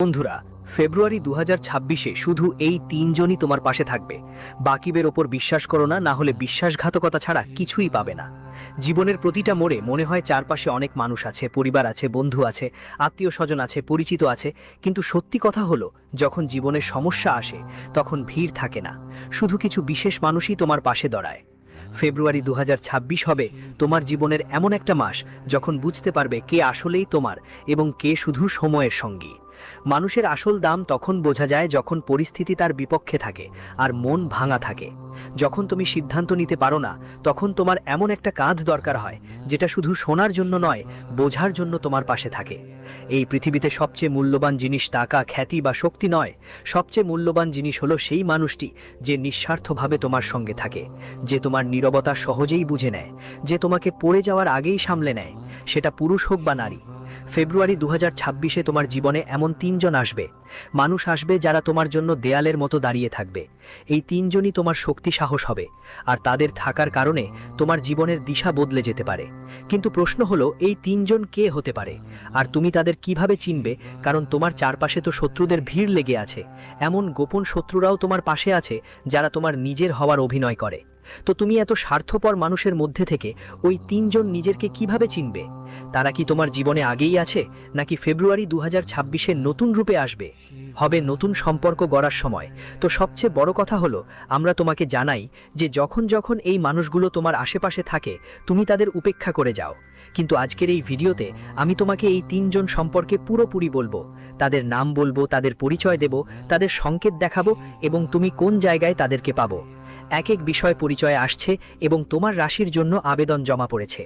বন্ধুরা, ফেব্রুয়ারি 2026-এ শুধু এই তিনজনই তোমার পাশে থাকবে। বাকিদের ওপর বিশ্বাস করো না, না হলে বিশ্বাসঘাতকতা ছাড়া কিছুই পাবে না। জীবনের প্রতিটা মোড়ে মনে হয় চারপাশে অনেক মানুষ আছে, পরিবার আছে, বন্ধু আছে, আত্মীয় স্বজন আছে, পরিচিত আছে, কিন্তু সত্যি কথা হলো যখন জীবনের সমস্যা আসে তখন ভিড় থাকে না, শুধু কিছু বিশেষ মানুষই তোমার পাশে দাঁড়ায়। ফেব্রুয়ারি 2026 হবে তোমার জীবনের এমন একটা মাস যখন বুঝতে পারবে কে আসলেই তোমার এবং কে শুধু সময়ের সঙ্গী। মানুষের আসল দাম তখন বোঝা যায় যখন পরিস্থিতি তার বিপক্ষে থাকে আর মন ভাঙা থাকে। যখন তুমি সিদ্ধান্ত নিতে পারো না, তখন তোমার এমন একটা কাঁধ দরকার হয় যেটা শুধু শোনার জন্য নয়, বোঝার জন্য তোমার পাশে থাকে। এই পৃথিবীতে সবচেয়ে মূল্যবান জিনিস টাকা, খ্যাতি বা শক্তি নয়। সবচেয়ে মূল্যবান জিনিস হলো সেই মানুষটি যে নিঃস্বার্থভাবে তোমার সঙ্গে থাকে, যে তোমার নীরবতা সহজেই বুঝে নেয়, যে তোমাকে পড়ে যাওয়ার আগেই সামলে নেয়, সেটা পুরুষ হোক বা নারী। ফেব্রুয়ারি 2026-এ তোমার জীবনে এমন তিনজন আসবে, মানুষ আসবে যারা তোমার জন্য দেয়ালের মতো দাঁড়িয়ে থাকবে। এই তিনজনই তোমার শক্তি, সাহস হবে, আর তাদের থাকার কারণে তোমার জীবনের দিশা বদলে যেতে পারে। কিন্তু প্রশ্ন হলো, এই তিনজন কে হতে পারে আর তুমি তাদের কিভাবে চিনবে? কারণ তোমার চারপাশে তো শত্রুদের ভিড় লেগে আছে। এমন গোপন শত্রুরাও তোমার পাশে আছে যারা তোমার নিজের হওয়ার অভিনয় করে। তো তুমি এত স্বার্থপর মানুষের মধ্যে থেকে ওই তিনজন নিজেরকে কিভাবে চিনবে? তারা কি তোমার জীবনে আগেই আছে, নাকি ফেব্রুয়ারি 2026-এ নতুন রূপে আসবে? হবে নতুন সম্পর্ক গড়ার সময়। তো সবচেয়ে বড় কথা হলো, আমরা তোমাকে জানাই যে যখন যখন এই মানুষগুলো তোমার আশেপাশে থাকে তুমি তাদের উপেক্ষা করে যাও। কিন্তু আজকের এই ভিডিওতে আমি তোমাকে এই তিনজন সম্পর্কে পুরোপুরি বলবো। তাদের নাম বলবো, তাদের পরিচয় দেব, তাদের সংকেত দেখাবো এবং তুমি কোন জায়গায় তাদেরকে পাবো। এক এক বিষয় পরিচয় আসছে এবং তোমার রাশির জন্য আবেদন জমা পড়েছে।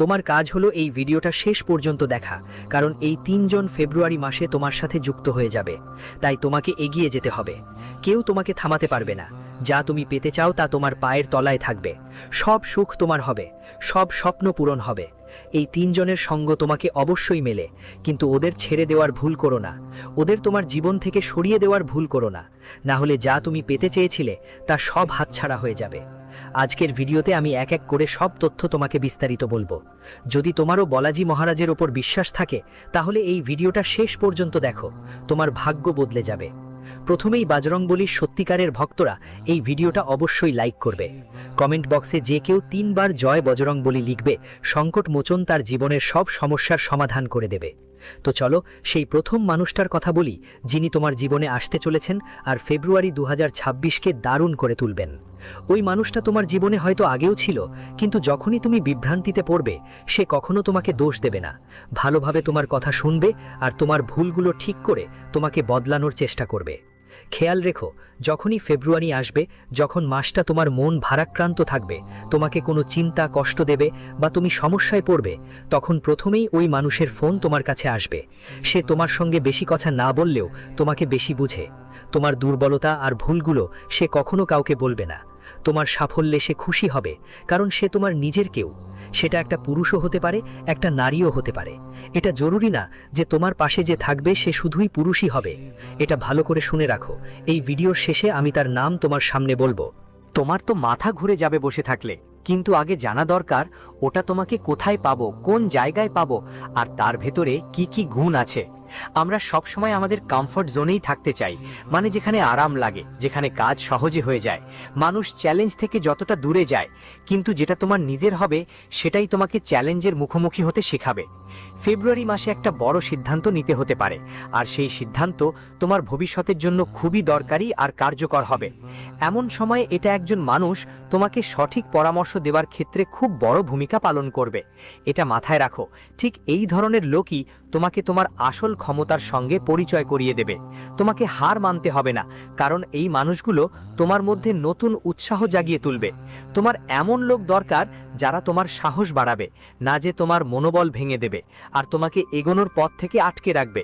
তোমার কাজ হলো এই ভিডিওটা শেষ পর্যন্ত দেখা, কারণ এই তিনজন ফেব্রুয়ারি মাসে তোমার সাথে যুক্ত হয়ে যাবে। তাই তোমাকে এগিয়ে যেতে হবে। কেউ তোমাকে থামাতে পারবে না। যা তুমি পেতে চাও তা তোমার পায়ের তলায় থাকবে। সব সুখ তোমার হবে, সব স্বপ্ন পূরণ হবে। এই তিনজনের সঙ্গ তোমাকে অবশ্যই মেলে, কিন্তু ওদের ছেড়ে দেওয়ার ভুল করো না। ওদের তোমার জীবন থেকে সরিয়ে দেওয়ার ভুল করো না, না হলে যা তুমি পেতে চেয়েছিলে তা সব হাতছাড়া হয়ে যাবে। আজকের ভিডিওতে আমি এক এক করে সব তথ্য তোমাকে বিস্তারিত বলবো। যদি তোমারও বালাজি মহারাজের ওপর বিশ্বাস থাকে তাহলে এই ভিডিওটা শেষ পর্যন্ত দেখো, তোমার ভাগ্য বদলে যাবে। প্রথমেই বজরংবলীর সত্যিকারের ভক্তরা এই ভিডিওটা অবশ্যই লাইক করবে। কমেন্ট বক্সে যে কেউ 3 বার জয় বজরংবলী লিখবে, সংকট মোচন তার জীবনের সব সমস্যার সমাধান করে দেবে। তো চলো সেই প্রথম মানুষটার কথা বলি, যিনি তোমার জীবনে আসতে চলেছেন আর ফেব্রুয়ারি 2026-কে দারুণ করে তুলবেন। ওই মানুষটা তোমার জীবনে হয়তো আগেও ছিল, কিন্তু যখনই তুমি বিভ্রান্তিতে পড়বে সে কখনো তোমাকে দোষ দেবে না। ভালোভাবে তোমার কথা শুনবে আর তোমার ভুলগুলো ঠিক করে তোমাকে বদলানোর চেষ্টা করবে। খেয়াল রেখো, যখনই ফেব্রুয়ারি আসবে, যখন মাসটা তোমার মন ভারাক্রান্ত থাকবে, তোমাকে কোনো চিন্তা কষ্ট দেবে বা তুমি সমস্যায় পড়বে, তখন প্রথমেই ওই মানুষের ফোন তোমার কাছে আসবে। সে তোমার সঙ্গে বেশি কথা না বললেও তোমাকে বেশি বুঝে। তোমার দুর্বলতা আর ভুলগুলো সে কখনো কাউকে বলবে না। তোমার সাফল্যে সে খুশি হবে, কারণ সে তোমার নিজের কেউ। সেটা একটা পুরুষও হতে পারে, একটা নারীও হতে পারে। এটা জরুরি না যে তোমার পাশে যে থাকবে সে শুধুই পুরুষই হবে। এটা ভালো করে শুনে রাখো, এই ভিডিওর শেষে আমি তার নাম তোমার সামনে বলবো। তোমার তো মাথা ঘুরে যাবে বসে থাকলে, কিন্তু আগে জানা দরকার ওটা তোমাকে কোথায় পাবো, কোন জায়গায় পাবো, আর তার ভেতরে কি কি গুণ আছে। আমরা সব সময় আমাদের কমফর্ট জোনেই থাকতে চাই, মানে যেখানে আরাম লাগে, যেখানে কাজ সহজে হয়ে যায়, মানুষ চ্যালেঞ্জ থেকে যতটা দূরে যায়। কিন্তু যেটা তোমার নিজের হবে সেটাই তোমাকে চ্যালেঞ্জের মুখোমুখি হতে শেখাবে। ফেব্রুয়ারি মাসে একটা বড় সিদ্ধান্ত নিতে হতে পারে, আর সেই সিদ্ধান্ত তোমার ভবিষ্যতের জন্য খুবই দরকারি আর কার্যকর হবে। এমন সময় এটা একজন মানুষ তোমাকে সঠিক পরামর্শ দেওয়ার ক্ষেত্রে খুব বড় ভূমিকা পালন করবে। এটা মাথায় রাখো, ঠিক এই ধরনের লোকই তোমাকে তোমার আসল ক্ষমতার সঙ্গে পরিচয় করিয়ে দেবে। তোমাকে হার মানতে হবে না, কারণ এই মানুষগুলো তোমার মধ্যে নতুন উৎসাহ জাগিয়ে তুলবে। তোমার এমন লোক দরকার যারা তোমার সাহস বাড়াবে, না যে তোমার মনোবল ভেঙে দেবে আর তোমাকে এগোনোর পথ থেকে আটকে রাখবে।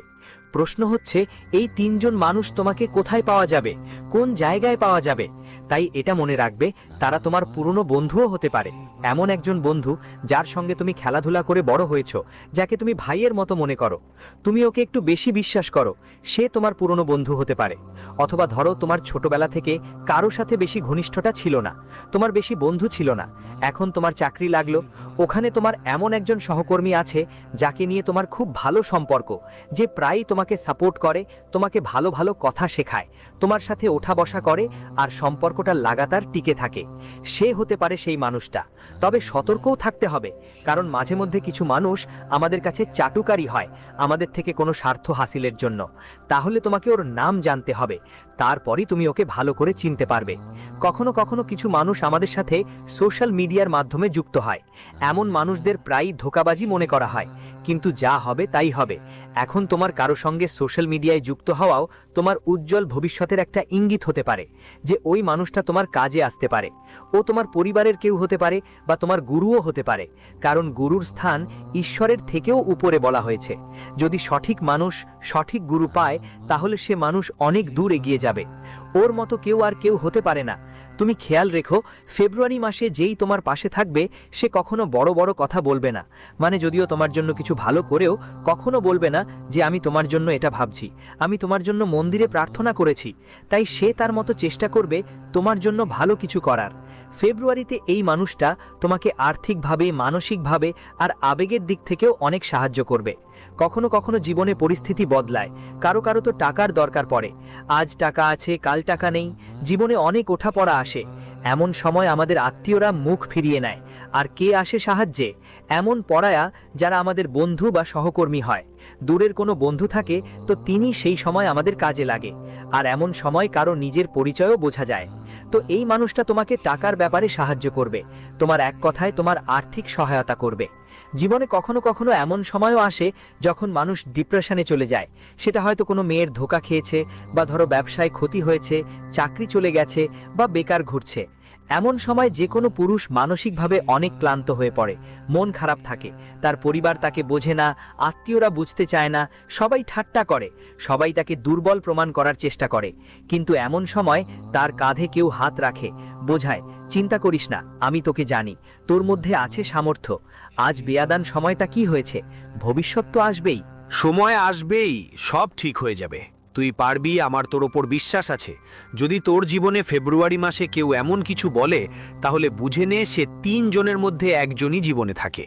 প্রশ্ন হচ্ছে, এই তিনজন মানুষ তোমাকে কোথায় পাওয়া যাবে, কোন জায়গায় পাওয়া যাবে? তাই এটা মনে রাখবে, তারা তোমার পুরনো বন্ধুও হতে পারে। এমন একজন বন্ধু যার সঙ্গে তুমি খেলাধুলা করে বড় হয়েছো, যাকে তুমি ভাইয়ের মতো মনে করো, তুমি ওকে একটু বেশি বিশ্বাস করো, সে তোমার পুরনো বন্ধু হতে পারে। অথবা ধরো তোমার ছোটবেলা থেকে কারো সাথে বেশি ঘনিষ্ঠতা ছিল না, তোমার বেশি বন্ধু ছিল না, এখন তোমার চাকরি লাগলো, ওখানে তোমার এমন একজন সহকর্মী আছে যাকে নিয়ে তোমার খুব ভালো সম্পর্ক, যে প্রায়ই তোমাকে সাপোর্ট করে, তোমাকে ভালো ভালো কথা শেখায়, তোমার সাথে ওঠা বসা করে, আর সম্পর্কটা লাগাতার টিকে থাকে। সে হতে পারে সেই মানুষটা। তবে সতর্কও থাকতে হবে, কারণ মাঝে মধ্যে কিছু মানুষ আমাদের কাছে চাটুকারী হয় আমাদের থেকে কোনো স্বার্থ হাসিলের জন্য। তাহলে তোমাকে ওর নাম জানতে হবে, তারপরই তুমি ওকে ভালো করে চিনতে পারবে। কখনো কখনো কিছু মানুষ আমাদের সাথে সোশ্যাল মিডিয়ার মাধ্যমে যুক্ত হয়। এমন মানুষদের প্রায়ই ধোঁকাবাজি মনে করা হয়, কিন্তু যা হবে তাই হবে। এখন তোমার কারো সঙ্গে সোশ্যাল মিডিয়ায় যুক্ত হওয়াও তোমার উজ্জ্বল ভবিষ্যতের একটা ইঙ্গিত হতে পারে, যে ওই মানুষটা তোমার কাজে আসতে পারে। ও তোমার পরিবারের কেউ হতে পারে, বা তোমার গুরুও হতে পারে, কারণ গুরুর স্থান ঈশ্বরের থেকেও উপরে বলা হয়েছে। যদি সঠিক মানুষ সঠিক গুরু পায়, তাহলে সে মানুষ অনেক দূর এগিয়ে যাবে। ওর মতো কেউ আর কেউ হতে পারে না। তুমি খেয়াল রেখো, ফেব্রুয়ারি মাসে যেই তোমার পাশে থাকবে, সে কখনো বড় বড় কথা বলবে না। মানে যদিও তোমার জন্য কিছু ভালো করেও কখনো বলবে না যে আমি তোমার জন্য এটা ভাবছি, আমি তোমার জন্য মন্দিরে প্রার্থনা করেছি। তাই সে তার মতো চেষ্টা করবে তোমার জন্য ভালো কিছু করার। ফেব্রুয়ারিতে এই মানুষটা তোমাকে আর্থিকভাবে, মানসিকভাবে আর আবেগের দিক থেকেও অনেক সাহায্য করবে। কখনো কখনো জীবনে পরিস্থিতি বদলায়, কারো কারো তো টাকার দরকার পড়ে, আজ টাকা আছে কাল টাকা নেই, জীবনে অনেক ওঠাপড়া আসে। এমন সময় আমাদের আত্মীয়রা মুখ ফিরিয়ে নেয়। আর কে আসে সাহায্যে? এমন পরায়া যারা আমাদের বন্ধু বা সহকর্মী হয়। দূরের কোনো বন্ধু থাকে তো তিনি সেই সময় আমাদের কাজে লাগে। আর এমন সময় কারো নিজের পরিচয়ও বোঝা যায়। তো এই মানুষটা তোমাকে টাকার ব্যাপারে সাহায্য করবে, তোমার এক কথায় তোমার আর্থিক সহায়তা করবে। জীবনে কখনো কখনো এমন সময়ও আসে যখন মানুষ ডিপ্রেশনে চলে যায়। সেটা হয়তো কোনো মেয়ের ধোঁকা খেয়েছে, বা ধরো ব্যবসায় ক্ষতি হয়েছে, চাকরি চলে গেছে, বা বেকার ঘুরছে। এমন সময় যে কোনো পুরুষ মানসিকভাবে অনেক ক্লান্ত হয়ে পড়ে, মন খারাপ থাকে, তার পরিবার তাকে বোঝে না, আত্মীয়রা বুঝতে চায় না, সবাই ঠাট্টা করে, সবাই তাকে দুর্বল প্রমাণ করার চেষ্টা করে। কিন্তু এমন সময় তার কাঁধে কেউ হাত রাখে, বোঝায়, চিন্তা করিস না, আমি তোকে জানি, তোর মধ্যে আছে সামর্থ্য। আজ বেয়াদান সময়টা কি হয়েছে, ভবিষ্যৎ তো আসবেই। সময় আসবেই, সব ঠিক হয়ে যাবে, তুই পারবি, আমার তোর ওপর বিশ্বাস আছে। যদি তোর জীবনে ফেব্রুয়ারি মাসে কেউ এমন কিছু বলে, তাহলে বুঝে নে সে 3 জনের মধ্যে একজনই জীবনে থাকে।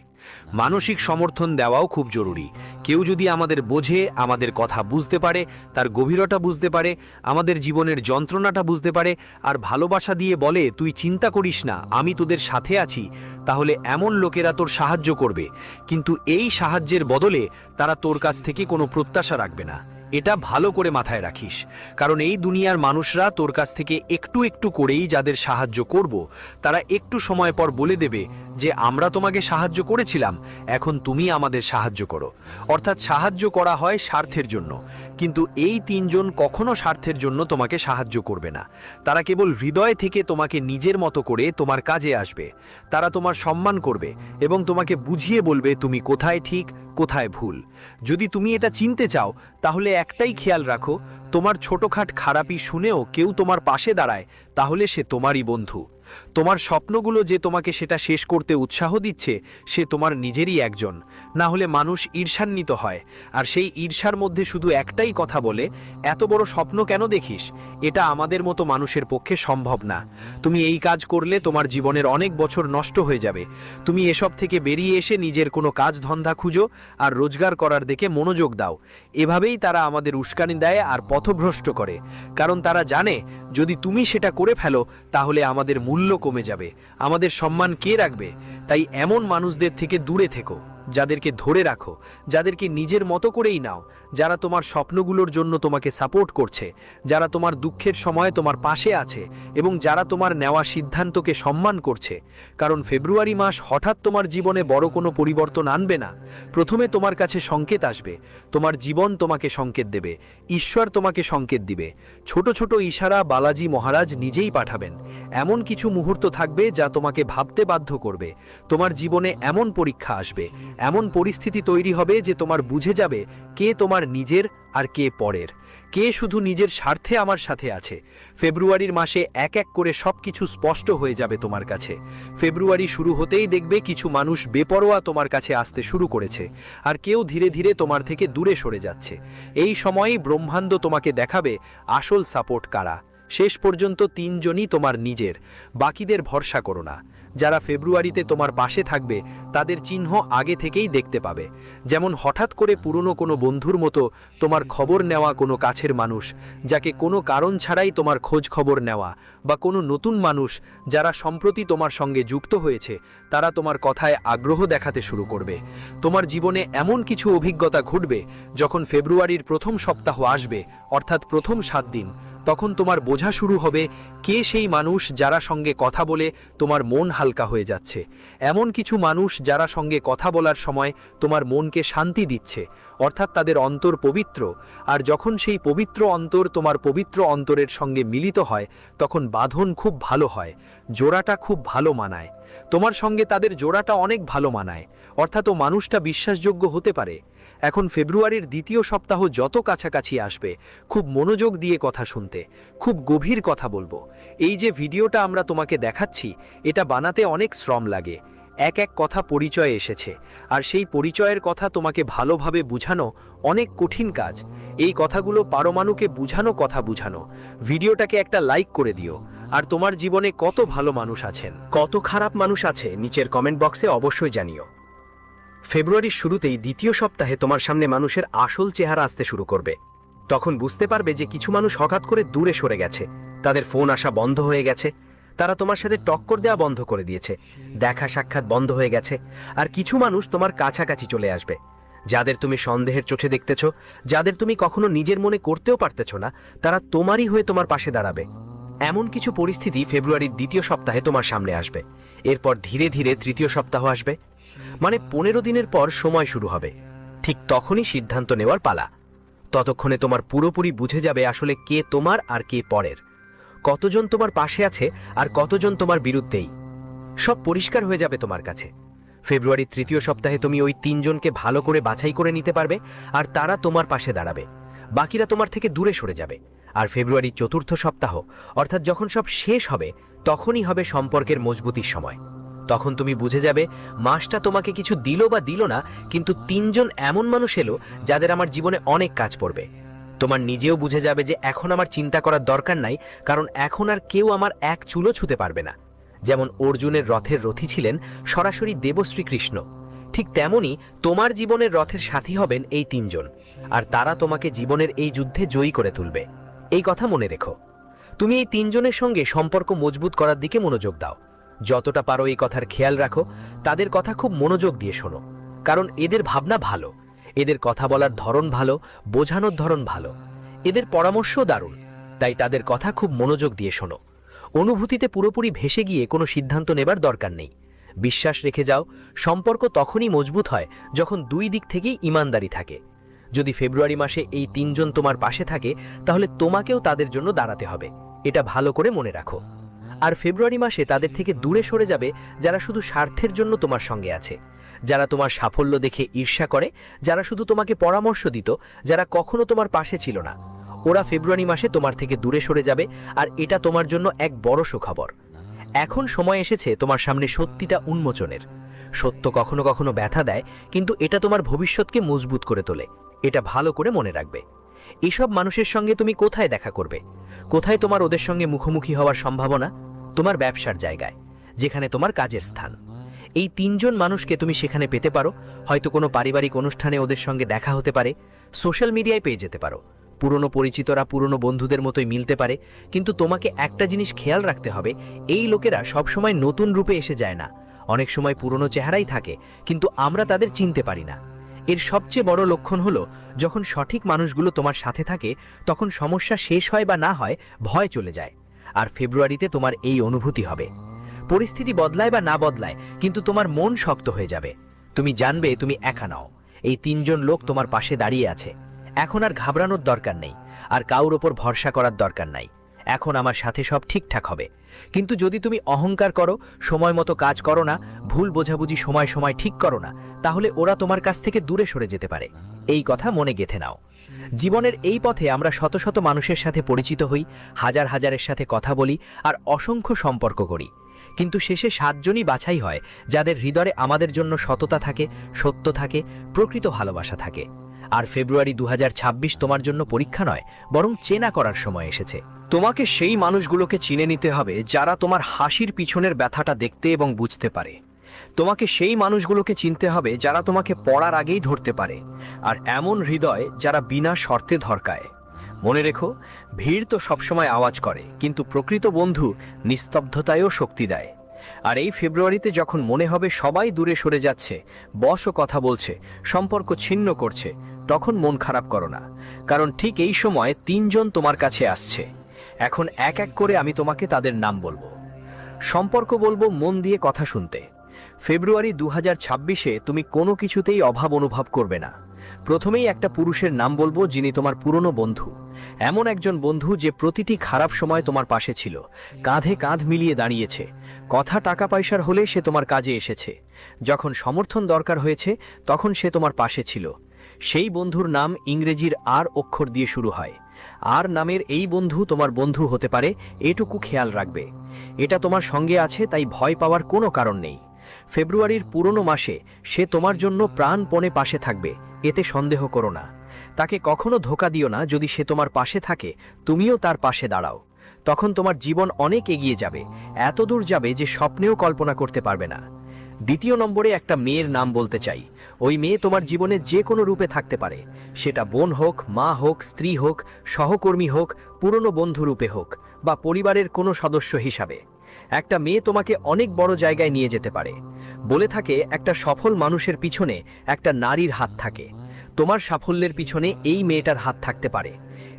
মানসিক সমর্থন দেওয়াও খুব জরুরি। কেউ যদি আমাদের বোঝে, আমাদের কথা বুঝতে পারে, তার গভীরতা বুঝতে পারে, আমাদের জীবনের যন্ত্রণাটা বুঝতে পারে, আর ভালোবাসা দিয়ে বলে তুই চিন্তা করিস না, আমি তোদের সাথে আছি, তাহলে এমন লোকেরা তোর সাহায্য করবে। কিন্তু এই সাহায্যের বদলে তারা তোর কাছ থেকে কোনো প্রত্যাশা রাখবে না। এটা ভালো করে মাথায় রাখিস, কারণ এই দুনিয়ার মানুষরা তোর কাছ থেকে একটু একটু করেই যাদের সাহায্য করব, তারা একটু সময় পর বলে দেবে যে আমরা তোমাকে সাহায্য করেছিলাম, এখন তুমি আমাদের সাহায্য করো। অর্থাৎ সাহায্য করা হয় স্বার্থের জন্য, কিন্তু এই 3 জন কখনো স্বার্থের জন্য তোমাকে সাহায্য করবে না। তারা কেবল হৃদয় থেকে তোমাকে নিজের মতো করে তোমার কাজে আসবে। তারা তোমার সম্মান করবে এবং তোমাকে বুঝিয়ে বলবে তুমি কোথায় ঠিক কোথায় ভুল। যদি তুমি এটা চিনতে চাও, তাহলে একটাই খেয়াল রাখো, তোমার ছোটখাট খারাপি শুনেও কেউ তোমার পাশে দাঁড়ায়, তাহলে সে তোমারই বন্ধু। তোমার স্বপ্নগুলো যে তোমাকে সেটা শেষ করতে উৎসাহ দিচ্ছে, সে তোমার নিজেরই একজন। না হলে মানুষ ঈর্ষান্বিত হয়, আর সেই ঈর্ষার মধ্যে শুধু একটাই কথা বলে, এত বড় স্বপ্ন কেন দেখিস? এটা আমাদের মতো মানুষের পক্ষে সম্ভব না। তুমি এই কাজ করলে তোমার জীবনের অনেক বছর নষ্ট হয়ে যাবে। তুমি এসব থেকে বেরিয়ে এসে নিজের কোনো কাজ ধন্দা খুঁজো আর রোজগার করার দিকে মনোযোগ দাও। এভাবেই তারা আমাদের উস্কানি দেয় আর পথভ্রষ্ট করে, কারণ তারা জানে যদি তুমি সেটা করে ফেলো, তাহলে আমাদের মূল্য কমে যাবে, আমাদের সম্মান কে রাখবে। তাই এমন মানুষদের থেকে দূরে থেকো, যাদেরকে ধরে রাখো, যাদেরকে নিজের মতো করেই নাও, যারা তোমার স্বপ্নগুলোর জন্য তোমাকে সাপোর্ট করছে, যারা তোমার দুঃখের সময় তোমার পাশে আছে, এবং যারা তোমার নেওয়া সিদ্ধান্তকে সম্মান করছে। কারণ ফেব্রুয়ারি মাস হঠাৎ তোমার জীবনে বড় কোনো পরিবর্তন আনবে না। প্রথমে তোমার কাছে সংকেত আসবে, তোমার জীবন তোমাকে সংকেত দেবে, ঈশ্বর তোমাকে সংকেত দিবে। ছোট ছোট ইশারা বালাজি মহারাজ নিজেই পাঠাবেন। এমন কিছু মুহূর্ত থাকবে যা তোমাকে ভাবতে বাধ্য করবে। তোমার জীবনে এমন পরীক্ষা আসবে, এমন পরিস্থিতি তৈরি হবে যে তোমার বুঝে যাবে কে তোমার আমার নিজের আর কে পরের, কে শুধু নিজের স্বার্থে আমার সাথে আছে। ফেব্রুয়ারির মাসে এক এক করে সবকিছু স্পষ্ট হয়ে যাবে তোমার কাছে। ফেব্রুয়ারি শুরু হতেই দেখবে কিছু মানুষ বেপরোয়া তোমার কাছে আসতে শুরু করেছে, আর কেউ ধীরে ধীরে তোমার থেকে দূরে সরে যাচ্ছে। এই সময়েই ব্রহ্মাণ্ড তোমাকে দেখাবে আসল সাপোর্ট কারা। শেষ পর্যন্ত তিনজনই তোমার নিজের, বাকিদের ভরসা করো না। যারা ফেব্রুয়ারিতে তোমার পাশে থাকবে তাদের চিহ্ন আগে থেকেই দেখতে পাবে, যেমন হঠাৎ করে পুরনো কোনো বন্ধুর মতো তোমার খবর নেওয়া কোনো কাছের মানুষ, যাকে কোনো কারণ ছাড়াই তোমার খোঁজ খবর নেওয়া, বা কোনো নতুন মানুষ যারা সম্প্রতি তোমার সঙ্গে যুক্ত হয়েছে, তারা তোমার কথায় আগ্রহ দেখাতে শুরু করবে। তোমার জীবনে এমন কিছু অভিজ্ঞতা ঘটবে যখন ফেব্রুয়ারির প্রথম সপ্তাহ আসবে, অর্থাৎ প্রথম 7 দিন, তখন তোমার বোঝা শুরু হবে কে সেই মানুষ যারা সঙ্গে কথা বলে তোমার মন হালকা হয়ে যাচ্ছে। এমন কিছু মানুষ যারা সঙ্গে কথা বলার সময় তোমার মনকে শান্তি দিচ্ছে, অর্থাৎ তাদের অন্তর পবিত্র। আর যখন সেই পবিত্র অন্তর তোমার পবিত্র অন্তরের সঙ্গে মিলিত হয়, তখন বাঁধন খুব ভালো হয়, জোড়াটা খুব ভালো মানায়। তোমার সঙ্গে তাদের জোড়াটা অনেক ভালো মানায়, অর্থাৎ ও মানুষটা বিশ্বাসযোগ্য হতে পারে। এখন ফেব্রুয়ারির দ্বিতীয় সপ্তাহ যত কাছাকাছি আসবে, খুব মনোযোগ দিয়ে কথা শুনতে, খুব গভীর কথা বলবো। এই যে ভিডিওটা আমরা তোমাকে দেখাচ্ছি, এটা বানাতে অনেক শ্রম লাগে। এক এক কথা পরিচয়ে এসেছে, আর সেই পরিচয়ের কথা তোমাকে ভালোভাবে বুঝানো অনেক কঠিন কাজ। এই কথাগুলো পারমাণুকে বুঝানো কথা বুঝানো। ভিডিওটাকে একটা লাইক করে দিও। আর তোমার জীবনে কত ভালো মানুষ আছেন, কত খারাপ মানুষ আছে, নিচের কমেন্ট বক্সে অবশ্যই জানিও। ফেব্রুয়ারির শুরুতেই দ্বিতীয় সপ্তাহে তোমার সামনে মানুষের আসল চেহারা আসতে শুরু করবে। তখন বুঝতে পারবে যে কিছু মানুষ হঠাৎ করে দূরে সরে গেছে, তাদের ফোন আসা বন্ধ হয়ে গেছে, তারা তোমার সাথে টক্কর দেওয়া বন্ধ করে দিয়েছে, দেখা সাক্ষাৎ বন্ধ হয়ে গেছে। আর কিছু মানুষ তোমার কাছাকাছি চলে আসবে, যাদের তুমি সন্দেহের চোখে দেখতেছ, যাদের তুমি কখনো নিজের মনে করতেও পারতেছ না, তারা তোমারই হয়ে তোমার পাশে দাঁড়াবে। এমন কিছু পরিস্থিতি ফেব্রুয়ারির দ্বিতীয় সপ্তাহে তোমার সামনে আসবে। এরপর ধীরে ধীরে তৃতীয় সপ্তাহ আসবে, মানে 15 দিনের পর সময় শুরু হবে। ঠিক তখনই সিদ্ধান্ত নেওয়ার পালা। ততক্ষণে তোমার পুরোপুরি বুঝে যাবে আসলে কে তোমার আর কে পরের, কতজন তোমার পাশে আছে আর কতজন তোমার বিরুদ্ধেই। সব পরিষ্কার হয়ে যাবে তোমার কাছে। ফেব্রুয়ারির তৃতীয় সপ্তাহে তুমি ওই 3 জনকে ভালো করে বাছাই করে নিতে পারবে, আর তারা তোমার পাশে দাঁড়াবে, বাকিরা তোমার থেকে দূরে সরে যাবে। আর ফেব্রুয়ারির চতুর্থ সপ্তাহ, অর্থাৎ যখন সব শেষ হবে, তখনই হবে সম্পর্কের মজবুতির সময়। তখন তুমি বুঝে যাবে মাসটা তোমাকে কিছু দিল বা দিল না, কিন্তু 3 জন এমন মানুষ এলো যাদের আমার জীবনে অনেক কাজ পড়বে। তোমার নিজেও বুঝে যাবে যে এখন আমার চিন্তা করার দরকার নাই, কারণ এখন আর কেউ আমার এক চুলও ছুতে পারবে না। যেমন অর্জুনের রথের রথী ছিলেন সরাসরি দেবশ্রীকৃষ্ণ, ঠিক তেমনি তোমার জীবনের রথের সাথী হবেন এই 3 জন, আর তারা তোমাকে জীবনের এই যুদ্ধে জয়ী করে তুলবে। এই কথা মনে রেখো। তুমি এই 3 জনের সঙ্গে সম্পর্ক মজবুত করার দিকে মনোযোগ দাও। যতটা পারো এই কথার খেয়াল রাখো, তাদের কথা খুব মনোযোগ দিয়ে শোনো, কারণ এদের ভাবনা ভালো, এদের কথা বলার ধরন ভালো, বোঝানোর ধরন ভালো, এদের পরামর্শও দারুণ। তাই তাদের কথা খুব মনোযোগ দিয়ে শোনো। অনুভূতিতে পুরোপুরি ভেসে গিয়ে কোনো সিদ্ধান্ত নেবার দরকার নেই। বিশ্বাস রেখে যাও, সম্পর্ক তখনই মজবুত হয় যখন 2 দিক থেকেই ইমানদারি থাকে। যদি ফেব্রুয়ারি মাসে এই 3 জন তোমার পাশে থাকে, তাহলে তোমাকেও তাদের জন্য দাঁড়াতে হবে, এটা ভালো করে মনে রাখো। আর ফেব্রুয়ারি মাসে তাদের থেকে দূরে সরে যাবে যারা শুধু স্বার্থের জন্য তোমার সঙ্গে আছে, যারা তোমার সাফল্য দেখে ঈর্ষা করে, যারা শুধু তোমাকে পরামর্শ দিত, যারা কখনো তোমার পাশে ছিল না। ওরা ফেব্রুয়ারি মাসে তোমার থেকে দূরে সরে যাবে, আর এটা তোমার জন্য এক বড় সুখবর। এখন সময় এসেছে তোমার সামনে সত্যিটা উন্মোচনের। সত্য কখনো কখনো ব্যথা দেয়, কিন্তু এটা তোমার ভবিষ্যৎকে মজবুত করে তোলে, এটা ভালো করে মনে রাখবে। এসব মানুষের সঙ্গে তুমি কোথায় দেখা করবে? কোথায় তোমার ওদের সঙ্গে মুখোমুখি হওয়ার সম্ভাবনা? তোমার ব্যবসার জায়গায়, যেখানে তোমার কাজের স্থান। এই 3 জন মানুষকে তুমি সেখানে পেতে পারো। হয়তো কোনো পারিবারিক অনুষ্ঠানে ওদের সঙ্গে দেখা হতে পারে, সোশ্যাল মিডিয়ায় পেয়ে যেতে পারো। পুরনো পরিচিতরা পুরনো বন্ধুদের মতোই মিলতে পারে, কিন্তু তোমাকে একটা জিনিস খেয়াল রাখতে হবে, এই লোকেরা সবসময় নতুন রূপে এসে যায় না। অনেক সময় পুরনো চেহারাই থাকে, কিন্তু আমরা তাদের চিনতে পারি না। এর সবচেয়ে বড় লক্ষণ হলো যখন সঠিক মানুষগুলো তোমার সাথে থাকে, তখন সমস্যা শেষ হয় বা না হয়, ভয় চলে যায়। আর ফেব্রুয়ারিতে তোমার এই অনুভূতি হবে। পরিস্থিতি বদলায় বা না বদলায়, কিন্তু তোমার মন শক্ত হয়ে যাবে। তুমি জানবে তুমি একা নাও, এই 3 জন লোক তোমার পাশে দাঁড়িয়ে আছে। এখন আর ঘাবড়ানোর দরকার নেই, আর কাউর ওপর ভরসা করার দরকার নাই। এখন আমার সাথে সব ঠিকঠাক হবে। কিন্তু যদি তুমি অহংকার করো, সময় মতো কাজ করো না, ভুল বোঝাবুঝি সময় সময় ঠিক করো না, তাহলে ওরা তোমার কাছ থেকে দূরে সরে যেতে পারে। এই কথা মনে গেঁথে নাও। জীবনের এই পথে আমরা শত শত মানুষের সাথে পরিচিত হই, হাজার হাজারের সাথে কথা বলি আর অসংখ্য সম্পর্ক করি, কিন্তু শেষে 7 জনই বাছাই হয় যাদের হৃদয়ে আমাদের জন্য সততা থাকে, সত্য থাকে, প্রকৃত ভালোবাসা থাকে। আর ফেব্রুয়ারি 2026 তোমার জন্য পরীক্ষা নয়, বরং চেনা করার সময় এসেছে। তোমাকে সেই মানুষগুলোকে চিনে নিতে হবে যারা তোমার হাসির পিছনের ব্যথাটা দেখতে এবং বুঝতে পারে। তোমাকে সেই মানুষগুলোকে চিনতে হবে যারা তোমাকে পড়ার আগেই ধরতে পারে, আর এমন হৃদয় যারা বিনা শর্তে ধরকায়। মনে রেখো, ভিড় তো সবসময় আওয়াজ করে, কিন্তু প্রকৃত বন্ধু নিস্তব্ধতায়ও শক্তি দেয়। আর এই ফেব্রুয়ারিতে যখন মনে হবে সবাই দূরে সরে যাচ্ছে, বসও কথা বলছে, সম্পর্ক ছিন্ন করছে, তখন মন খারাপ করো না, কারণ ঠিক এই সময় 3 জন তোমার কাছে আসছে। এখন এক এক করে আমি তোমাকে তাদের নাম বলবো, সম্পর্ক বলবো, মন দিয়ে কথা শুনতে। ফেব্রুয়ারি 2026-এ তুমি কোনো কিছুতেই অভাব অনুভব করবে না। প্রথমেই একটা পুরুষের নাম বলবো যিনি তোমার পুরনো বন্ধু, এমন একজন বন্ধু যে প্রতিটি খারাপ সময় তোমার পাশে ছিল, কাঁধে কাঁধ মিলিয়ে দাঁড়িয়েছে। কথা টাকা পয়সার হলে সে তোমার কাজে এসেছে, যখন সমর্থন দরকার হয়েছে তখন সে তোমার পাশে ছিল। সেই বন্ধুর নাম ইংরেজির আর অক্ষর দিয়ে শুরু হয়। আর নামের এই বন্ধু তোমার বন্ধু হতে পারে, এটুকু খেয়াল রাখবে। এটা তোমার সঙ্গে আছে, তাই ভয় পাওয়ার কোনো কারণ নেই। ফেব্রুয়ারির পুরনো মাসে সে তোমার জন্য প্রাণপণে পাশে থাকবে, এতে সন্দেহ করো না। তাকে কখনো ধোঁকা দিও না। যদি সে তোমার পাশে থাকে, তুমিও তার পাশে দাঁড়াও, তখন তোমার জীবন অনেক এগিয়ে যাবে, এত দূর যাবে যে স্বপ্নেও কল্পনা করতে পারবে না। দ্বিতীয় নম্বরে একটা মেয়ের নাম বলতে চাই। ওই মেয়ে তোমার জীবনে যে কোনো রূপে থাকতে পারে, সেটা বোন হোক, মা হোক, স্ত্রী হোক, সহকর্মী হোক, পুরনো বন্ধু রূপে হোক, বা পরিবারের কোনো সদস্য হিসাবে। একটা মেয়ে তোমাকে অনেক বড় জায়গায় নিয়ে যেতে পারে। বলে থাকে, একটা সফল মানুষের পিছনে একটা নারীর হাত থাকে। তোমার সাফল্যের পিছনে এই মেয়েটার হাত থাকতে পারে।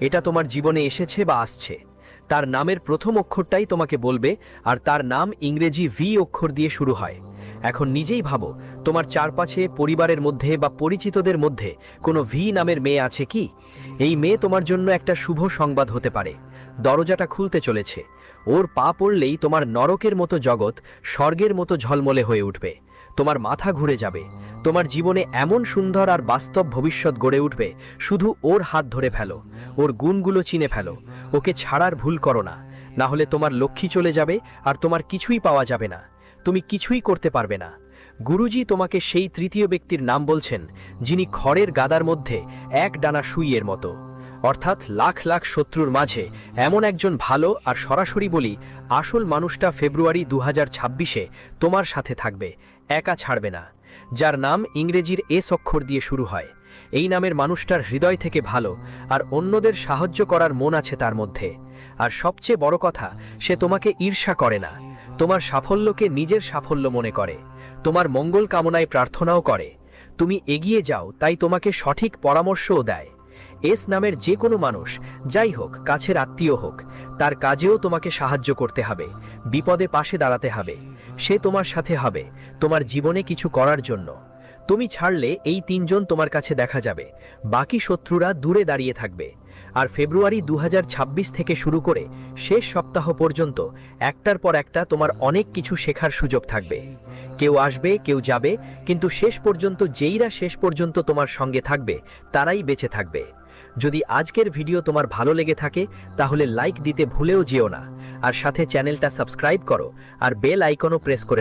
এটা তোমার জীবনে এসেছে বা আসছে। তার নামের প্রথম অক্ষরটাই তোমাকে বলবে, আর তার নাম ইংরেজি ভি অক্ষর দিয়ে শুরু হয়। এখন নিজেই ভাবো, তোমার চারপাশে, পরিবারের মধ্যে বা পরিচিতদের মধ্যে কোনো ভি নামের মেয়ে আছে কি? এই মেয়ে তোমার জন্য একটা শুভ সংবাদ হতে পারে। দরজাটা খুলতে চলেছে। ওর পা পড়লেই তোমার নরকের মতো জগৎ স্বর্গের মতো ঝলমলে হয়ে উঠবে। তোমার মাথা ঘুরে যাবে। তোমার জীবনে এমন সুন্দর আর বাস্তব ভবিষ্যৎ গড়ে উঠবে। শুধু ওর হাত ধরে ফেলো, ওর গুণগুলো চিনে ফেলো। ওকে ছাড়ার ভুল করো না, না হলে তোমার লক্ষ্মী চলে যাবে আর তোমার কিছুই পাওয়া যাবে না। তুমি কিছুই করতে পারবে না। গুরুজি তোমাকে সেই তৃতীয় ব্যক্তির নাম বলছেন, যিনি খড়ের গাদার মধ্যে এক ডানা সুইয়ের মতো, অর্থাৎ লাখ লাখ শত্রুর মাঝে এমন একজন ভালো আর সরাসরি বলি আসল মানুষটা ফেব্রুয়ারি 2026-এ তোমার সাথে থাকবে, একা ছাড়বে না। যার নাম ইংরেজির এস অক্ষর দিয়ে শুরু হয়। এই নামের মানুষটার হৃদয় থেকে ভালো আর অন্যদের সাহায্য করার মন আছে তার মধ্যে। আর সবচেয়ে বড় কথা, সে তোমাকে ঈর্ষা করে না, তোমার সাফল্যকে নিজের সাফল্য মনে করে, তোমার মঙ্গল কামনায় প্রার্থনাও করে। তুমি এগিয়ে যাও, তাই তোমাকে সঠিক পরামর্শও দেয়। এস নামের যে কোনো মানুষ, যাই হোক, কাছের আত্মীয় হোক, তার কাজেও তোমাকে সাহায্য করতে হবে, বিপদে পাশে দাঁড়াতে হবে। সে তোমার সাথে হবে তোমার জীবনে কিছু করার জন্য। তুমি ছাড়লে এই 3 জন তোমার কাছে দেখা যাবে, বাকি শত্রুরা দূরে দাঁড়িয়ে থাকবে। আর ফেব্রুয়ারি 2026 থেকে শুরু করে শেষ সপ্তাহ পর্যন্ত একটার পর একটা তোমার অনেক কিছু শেখার সুযোগ থাকবে। কেউ আসবে, কেউ যাবে, কিন্তু শেষ পর্যন্ত যেইরা শেষ পর্যন্ত তোমার সঙ্গে থাকবে তারাই বেঁচে থাকবে। যদি আজকের ভিডিও তোমার ভালো লেগে থাকে, তাহলে লাইক দিতে ভুলেও যেও না, আর সাথে চ্যানেলটা সাবস্ক্রাইব করো আর বেল আইকনও প্রেস করে